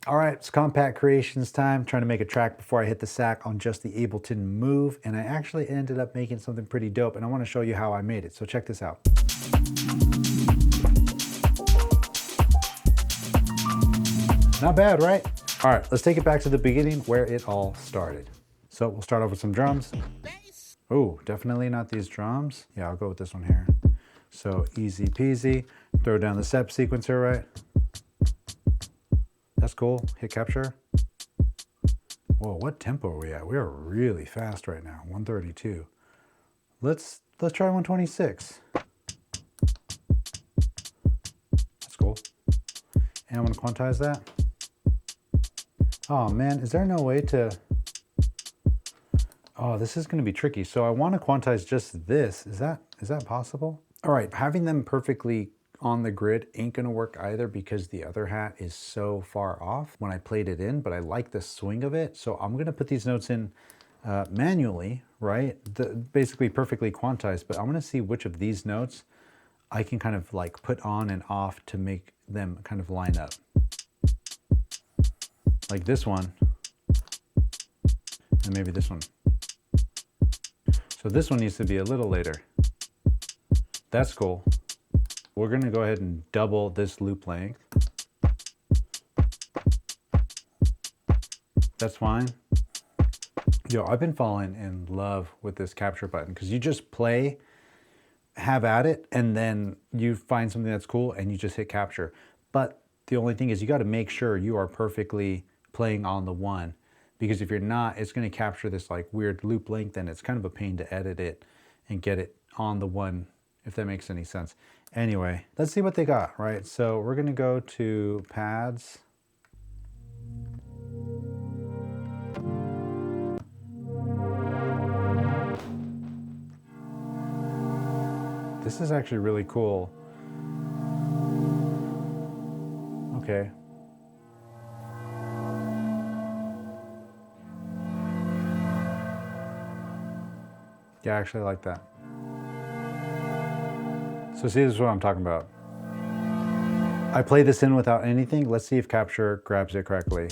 All right, it's compact creations time. Trying to make a track before I hit the sack on just the Ableton Move, and I actually ended up making something pretty dope, and I want to show you how I made it. So check this out. Not bad, right? All right, let's take it back to the beginning where it all started. So we'll start off with some drums. Oh, definitely not these drums. Yeah, I'll go with this one here. So easy peasy. Throw down the step sequencer, right? That's cool. Hit capture. Whoa, what tempo are we at? We are really fast right now. 132. Let's try 126. That's cool. And I'm gonna quantize that. Oh man, is there no way to? Oh, this is gonna be tricky. So I want to quantize just this. Is that possible? All right, having them perfectly on the grid ain't gonna work either because the other hat is so far off when I played it in, but I like the swing of it. So I'm gonna put these notes in manually, right? Basically perfectly quantized, but I'm gonna see which of these notes I can kind of like put on and off to make them kind of line up. Like this one, and maybe this one. So this one needs to be a little later. That's cool. We're gonna go ahead and double this loop length. That's fine. Yo, I've been falling in love with this capture button because you just play, have at it, and then you find something that's cool and you just hit capture. But the only thing is you gotta make sure you are perfectly playing on the one, because if you're not, it's gonna capture this like weird loop length and it's kind of a pain to edit it and get it on the one, if that makes any sense. Anyway, let's see what they got, right? So we're gonna go to pads. This is actually really cool. Okay. Yeah, I actually like that. So see, this is what I'm talking about. I play this in without anything. Let's see if capture grabs it correctly.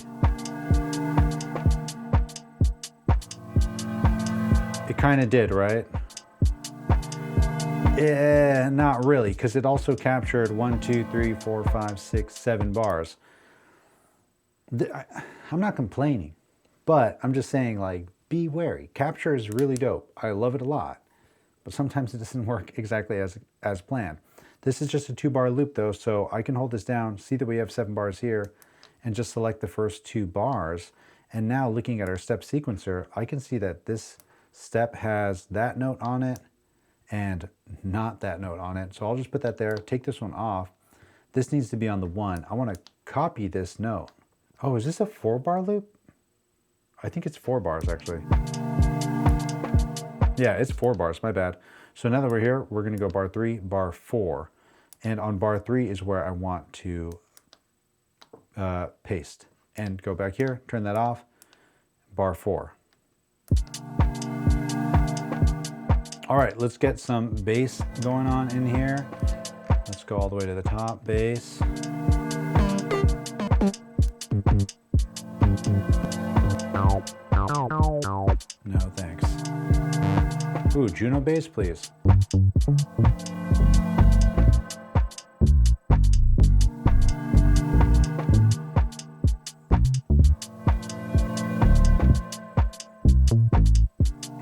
It kind of did, right? Yeah, not really, because it also captured 1, 2, 3, 4, 5, 6, 7 bars. I'm not complaining, but I'm just saying, like, be wary. Capture is really dope. I love it a lot, but sometimes it doesn't work exactly as planned. This is just a 2-bar loop though, so I can hold this down, see that we have 7 bars here, and just select the first 2 bars. And now looking at our step sequencer, I can see that this step has that note on it and not that note on it. So I'll just put that there, take this one off. This needs to be on the 1. I want to copy this note. Oh, is this a 4-bar loop? I think it's 4 bars actually. Yeah, it's 4 bars, my bad. So now that we're here, we're gonna go bar 3, bar 4. And on bar 3 is where I want to paste. And go back here, turn that off, bar 4. All right, let's get some bass going on in here. Let's go all the way to the top, bass. No, thanks. Ooh, Juno bass, please.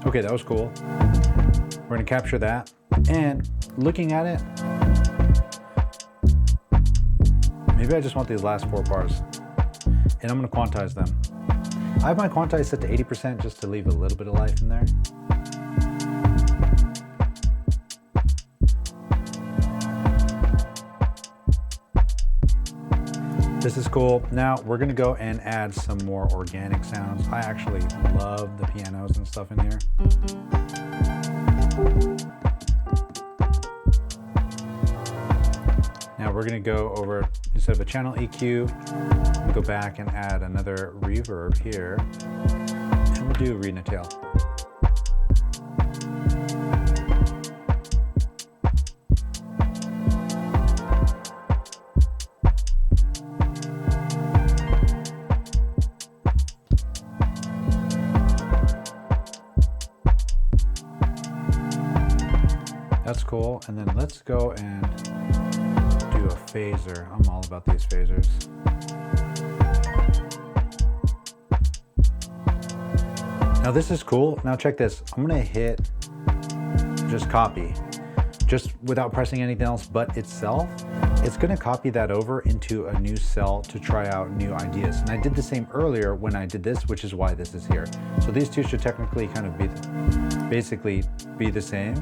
Okay, that was cool. We're gonna capture that. And looking at it, maybe I just want these last 4 bars. And I'm gonna quantize them. I have my quantize set to 80% just to leave a little bit of life in there. This is cool. Now we're gonna go and add some more organic sounds. I actually love the pianos and stuff in here. Now we're gonna go over, instead of a channel EQ, we'll go back and add another reverb here. And we'll do reed and a tail. That's cool. And then let's go and do a phaser. I'm all about these phasers. Now this is cool. Now check this. I'm gonna hit just copy, just without pressing anything else but itself. It's gonna copy that over into a new cell to try out new ideas. And I did the same earlier when I did this, which is why this is here. So these two should technically kind of basically be the same,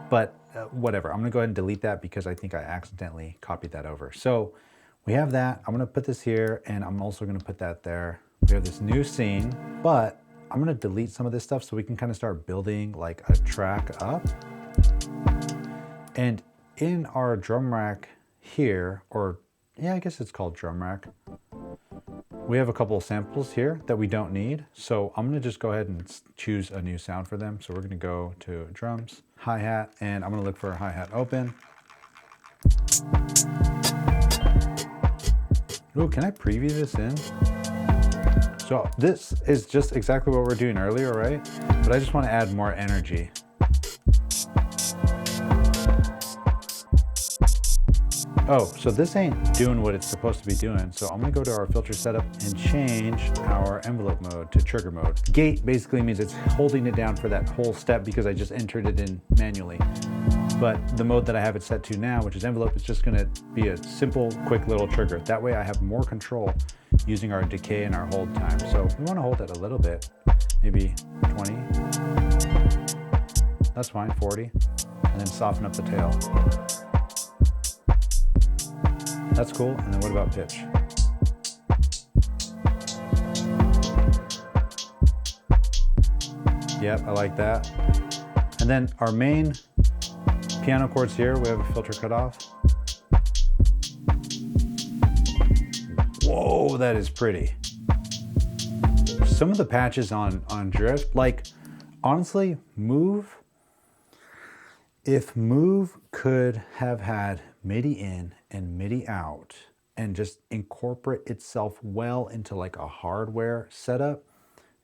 but whatever. I'm gonna go ahead and delete that because I think I accidentally copied that over. So we have that. I'm gonna put this here, and I'm also gonna put that there. We have this new scene, but I'm gonna delete some of this stuff so we can kind of start building like a track up. And in our drum rack here, or yeah, I guess it's called drum rack, we have a couple of samples here that we don't need. So I'm gonna just go ahead and choose a new sound for them. So we're gonna go to drums, hi-hat, and I'm gonna look for a hi-hat open. Ooh, can I preview this in? So this is just exactly what we're doing earlier, right? But I just want to add more energy. Oh, so this ain't doing what it's supposed to be doing. So I'm gonna go to our filter setup and change our envelope mode to trigger mode. Gate basically means it's holding it down for that whole step because I just entered it in manually. But the mode that I have it set to now, which is envelope, is just gonna be a simple, quick little trigger. That way I have more control using our decay and our hold time. So we wanna hold it a little bit, maybe 20. That's fine, 40. And then soften up the tail. That's cool. And then what about pitch? Yep, I like that. And then our main piano chords here, we have a filter cutoff. Whoa, that is pretty. Some of the patches on drift, like honestly, Move, if Move could have had MIDI in and MIDI out and just incorporate itself well into like a hardware setup,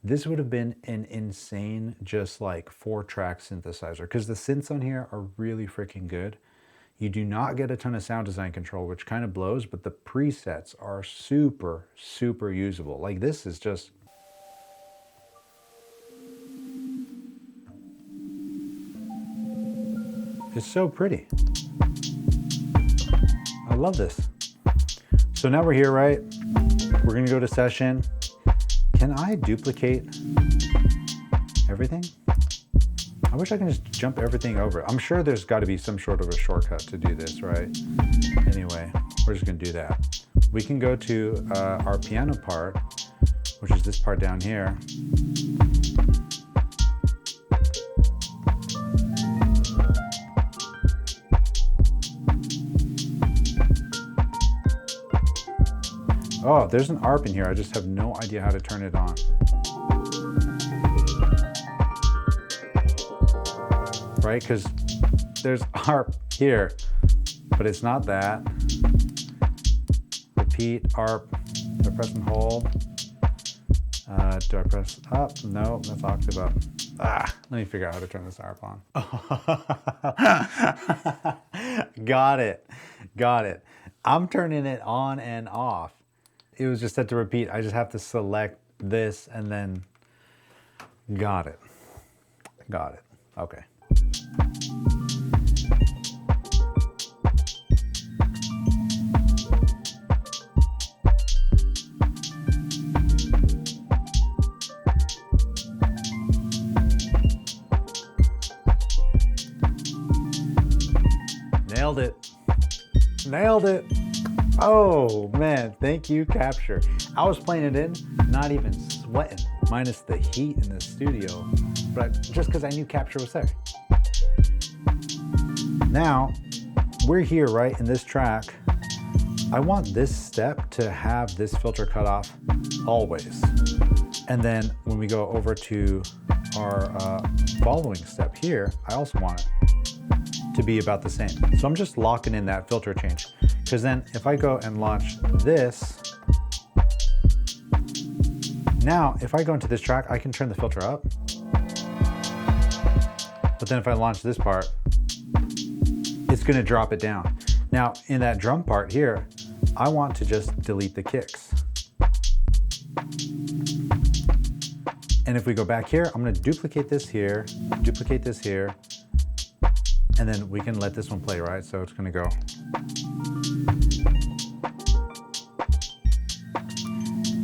this would have been an insane, just like 4-track synthesizer, because the synths on here are really freaking good. You do not get a ton of sound design control, which kind of blows, but the presets are super, super usable. Like this is just, it's so pretty. I love this. So now we're here, right? We're gonna go to session. Can I duplicate everything? I wish I can just jump everything over. I'm sure there's got to be some sort of a shortcut to do this, right? Anyway, we're just gonna do that. We can go to our piano part, which is this part down here. Oh, there's an ARP in here. I just have no idea how to turn it on. Right, because there's ARP here, but it's not that. Repeat, ARP, do I press and hold? Do I press up? No, that's octave up. Let me figure out how to turn this ARP on. Got it, got it. I'm turning it on and off. It was just set to repeat. I just have to select this and then, got it, okay. Nailed it. Nailed it. Oh man, thank you, Capture. I was playing it in, not even sweating, minus the heat in the studio, but just because I knew Capture was there. Now, we're here, right, in this track. I want this step to have this filter cut off always. And then when we go over to our following step here, I also want it to be about the same. So I'm just locking in that filter change. Because then if I go and launch this, now if I go into this track, I can turn the filter up. But then if I launch this part, it's gonna drop it down. Now, in that drum part here, I want to just delete the kicks. And if we go back here, I'm gonna duplicate this here, and then we can let this one play, right? So it's gonna go.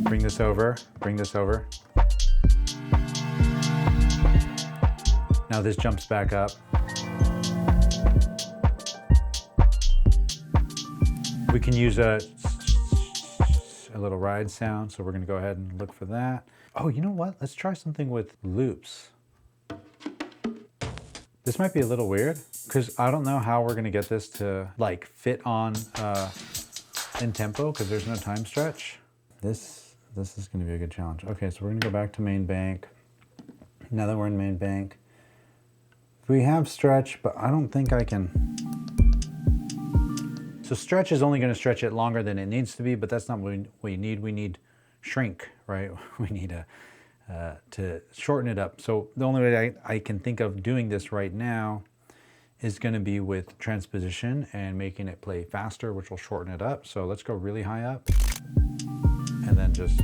Bring this over. Now this jumps back up. We can use a little ride sound, so we're gonna go ahead and look for that. Oh, you know what? Let's try something with loops. This might be a little weird, because I don't know how we're gonna get this to like fit on in tempo, because there's no time stretch. This is gonna be a good challenge. Okay, so we're gonna go back to main bank. Now that we're in main bank, we have stretch, but I don't think I can. So stretch is only gonna stretch it longer than it needs to be, but that's not what we need. We need shrink, right? We need to shorten it up. So the only way I can think of doing this right now is gonna be with transposition and making it play faster, which will shorten it up. So let's go really high up. And then just,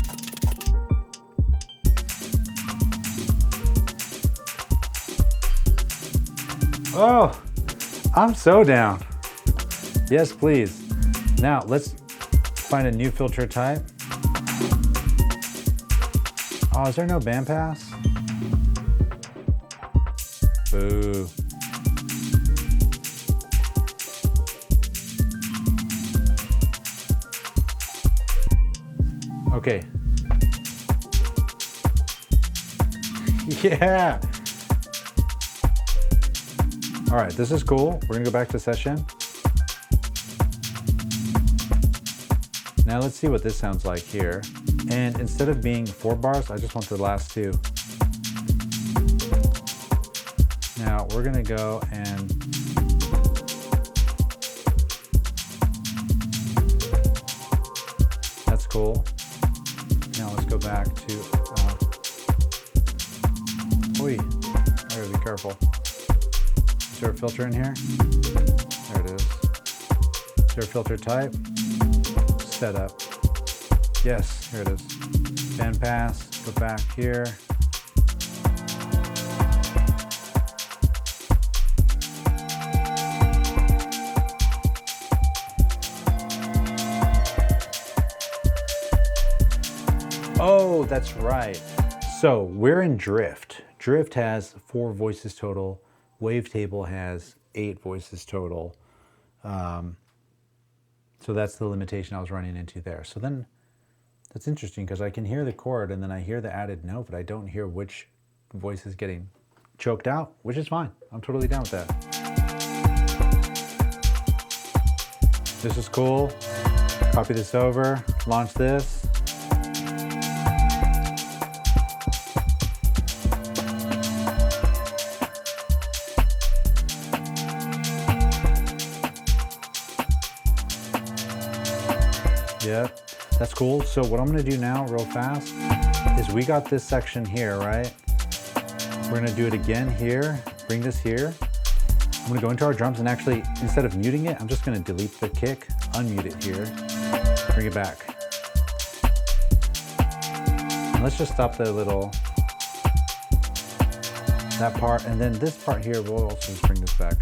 oh, I'm so down. Yes, please. Now let's find a new filter type. Oh, is there no bandpass? Boo. Okay. Yeah. All right, this is cool. We're gonna go back to session. Now let's see what this sounds like here. And instead of being 4 bars, I just want the last 2. Now we're gonna go and that's cool. Now let's go back to, oi, I gotta be careful. Is there a filter in here? There it is. Is there a filter type? Setup. Yes, here it is. Bandpass, go back here. Oh, that's right. So we're in drift. Drift has 4 voices total. Wavetable has 8 voices total. So that's the limitation I was running into there. So then that's interesting because I can hear the chord and then I hear the added note, but I don't hear which voice is getting choked out, which is fine. I'm totally down with that. This is cool. Copy this over, launch this. Yep, that's cool. So what I'm gonna do now real fast is we got this section here, right? We're gonna do it again here, bring this here. I'm gonna go into our drums and actually, instead of muting it, I'm just gonna delete the kick, unmute it here, bring it back. And let's just stop the little, that part, and then this part here, we'll also just bring this back.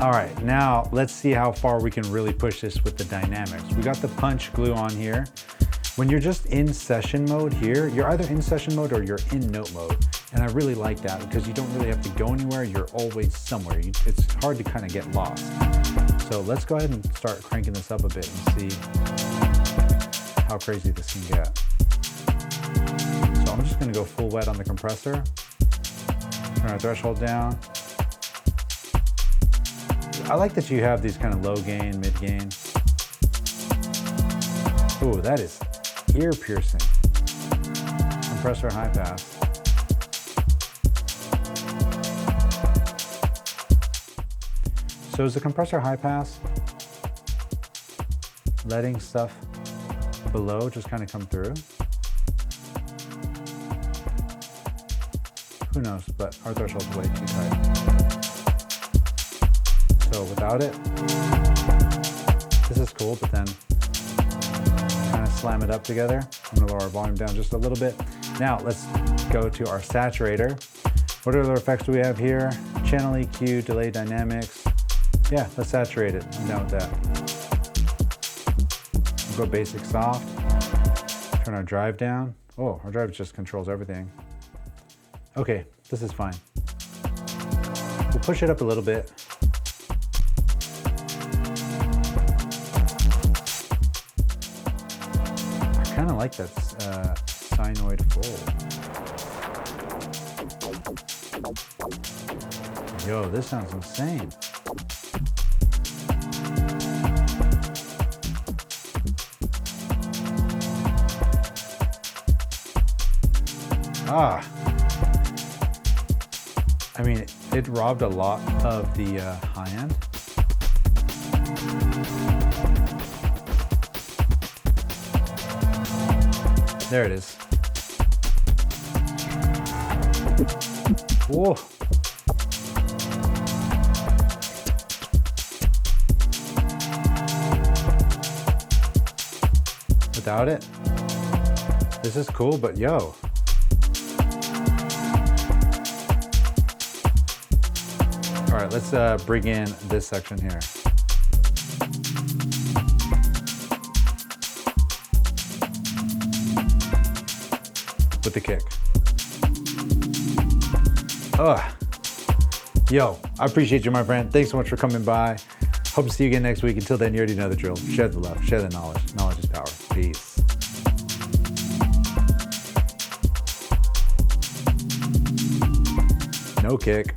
All right, now let's see how far we can really push this with the dynamics. We got the punch glue on here. When you're just in session mode here, you're either in session mode or you're in note mode. And I really like that because you don't really have to go anywhere, you're always somewhere. It's hard to kind of get lost. So let's go ahead and start cranking this up a bit and see how crazy this can get. So I'm just gonna go full wet on the compressor. Turn our threshold down. I like that you have these kind of low gain, mid gain. Ooh, that is ear piercing. Compressor high pass. So is the compressor high pass letting stuff below just kind of come through? Who knows, but our threshold's way too tight. So without it, this is cool, but then kind of slam it up together. I'm gonna lower our volume down just a little bit. Now let's go to our saturator. What other effects do we have here? Channel EQ, delay dynamics. Yeah, let's saturate it. I'm down with that. We'll go basic soft. Turn our drive down. Oh, our drive just controls everything. Okay, this is fine. We'll push it up a little bit. I kind of like that sinoid fold. Yo, this sounds insane. Ah, I mean, it robbed a lot of the high end. There it is. Whoa. Without it, this is cool, but yo. All right, let's bring in this section here. With the kick. Yo, I appreciate you, my friend. Thanks so much for coming by. Hope to see you again next week. Until then, you already know the drill. Share the love, share the knowledge. Knowledge is power. Peace. No kick.